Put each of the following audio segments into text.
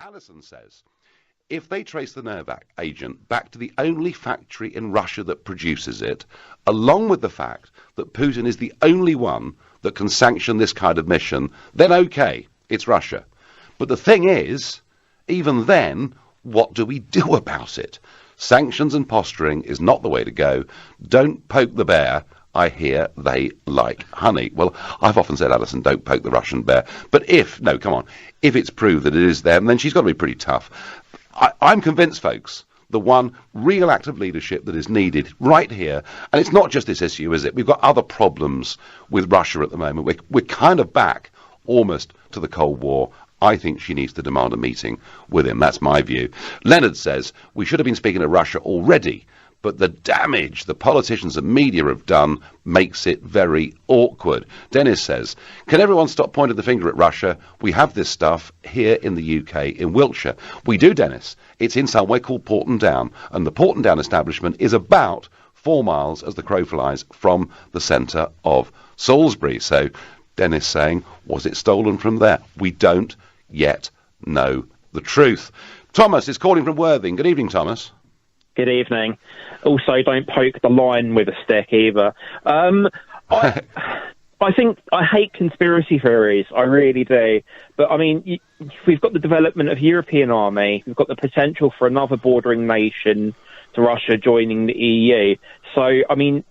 Alison says, if they trace the nerve agent back to the only factory in Russia that produces it, along with the fact that Putin is the only one that can sanction this kind of mission, then okay, it's Russia. But the thing is, even then, what do we do about it? Sanctions and posturing is not the way to go. Don't poke the bear. I hear they like honey. Well, I've often said, Alison, don't poke the Russian bear. But if it's proved that it is them, then she's got to be pretty tough. I'm convinced, folks, the one real act of leadership that is needed right here, and it's not just this issue, is it? We've got other problems with Russia at the moment. We're kind of back almost to the Cold War. I think she needs to demand a meeting with him. That's my view. Leonard says, we should have been speaking to Russia already, but the damage the politicians and media have done makes it very awkward. Dennis says, can everyone stop pointing the finger at Russia? We have this stuff here in the UK, in Wiltshire. We do, Dennis. It's in somewhere called Porton Down, and the Porton Down establishment is about 4 miles, as the crow flies, from the centre of Salisbury. So Dennis saying, was it stolen from there? We don't yet know the truth. Thomas is calling from Worthing. Good evening, Thomas. Good evening. Also, don't poke the lion with a stick either. I think I hate conspiracy theories. I really do. But, I mean, we've got the development of European army. We've got the potential for another bordering nation to Russia joining the EU. So, I mean,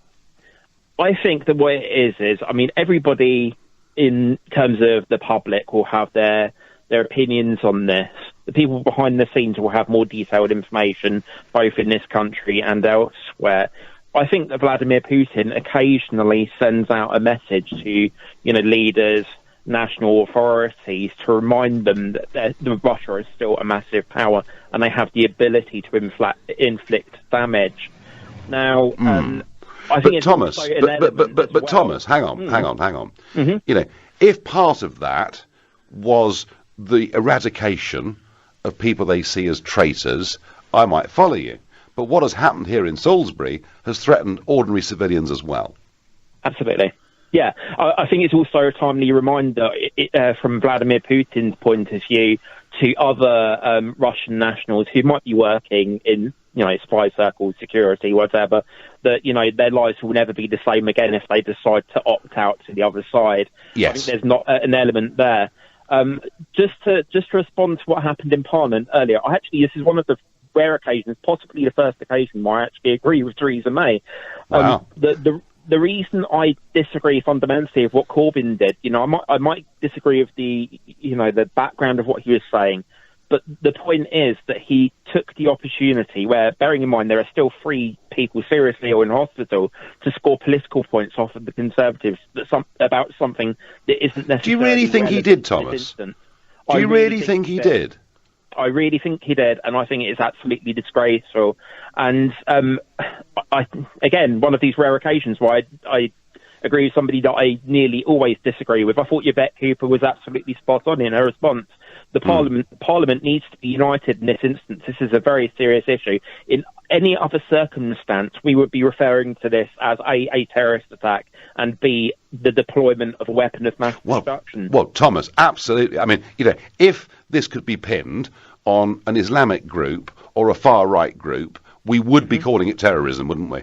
I think the way it is, I mean, everybody in terms of the public will have their opinions on this. The people behind the scenes will have more detailed information, both in this country and elsewhere. I think that Vladimir Putin occasionally sends out a message to, leaders, national authorities, to remind them that Russia is still a massive power and they have the ability to inflict damage. Now, I think it's Thomas, but Thomas, hang on. Mm-hmm. If part of that was the eradication of people they see as traitors, I might follow you. But what has happened here in Salisbury has threatened ordinary civilians as well. Absolutely. Yeah, I think it's also a timely reminder from Vladimir Putin's point of view to other Russian nationals who might be working in, spy circles, security, whatever, that, their lives will never be the same again if they decide to opt out to the other side. Yes. I think there's not an element there. Just to respond to what happened in Parliament earlier, this is one of the rare occasions, possibly the first occasion, where I actually agree with Theresa May. Wow. The reason I disagree fundamentally with what Corbyn did, I might disagree with the background of what he was saying, but the point is that he took the opportunity where, bearing in mind there are still 3 people seriously ill in hospital, to score political points off of the Conservatives about something that isn't necessarily. Do you really think he did, Thomas? Do you really think he did? I really think he did, and I think it is absolutely disgraceful. And again, one of these rare occasions where I agree with somebody that I nearly always disagree with. I thought Yvette Cooper was absolutely spot on in her response. The Parliament needs to be united in this instance. This is a very serious issue. In any other circumstance, we would be referring to this as a terrorist attack, and B, the deployment of a weapon of mass destruction. Well, Thomas, absolutely. I mean, if this could be pinned on an Islamic group or a far-right group, we would be calling it terrorism, wouldn't we?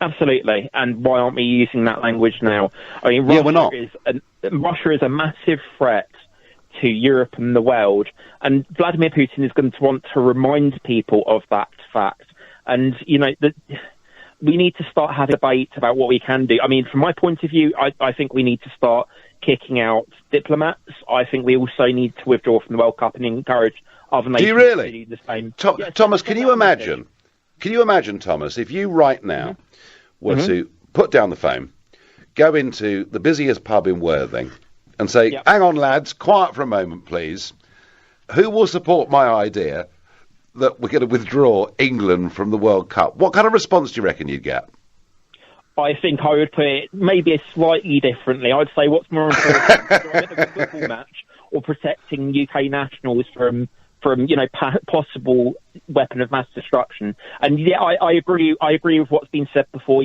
Absolutely. And why aren't we using that language now? I mean, we're not. Russia is a massive threat to Europe and the world, and Vladimir Putin is going to want to remind people of that fact. And, we need to start having a debate about what we can do. I mean, from my point of view, I think we need to start kicking out diplomats. I think we also need to withdraw from the World Cup and encourage other nations to do the same. Yes, Thomas, can you imagine? Can you imagine, Thomas, if you right now were to put down the phone, go into the busiest pub in Worthing and say, hang on, lads, quiet for a moment, please. Who will support my idea that we're going to withdraw England from the World Cup? What kind of response do you reckon you'd get? I think I would put it maybe slightly differently. I'd say what's more important, a football match or protecting UK nationals from possible weapon of mass destruction. And I agree with what's been said before,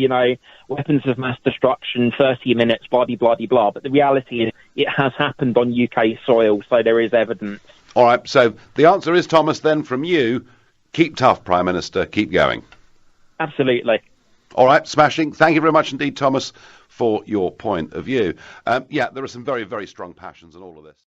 weapons of mass destruction, 30 minutes, blah, blah, blah, blah. But the reality is it has happened on UK soil, so there is evidence. All right, so the answer is, Thomas, then from you, keep tough, Prime Minister, keep going. Absolutely. All right, smashing. Thank you very much indeed, Thomas, for your point of view. Yeah, there are some very, very strong passions in all of this.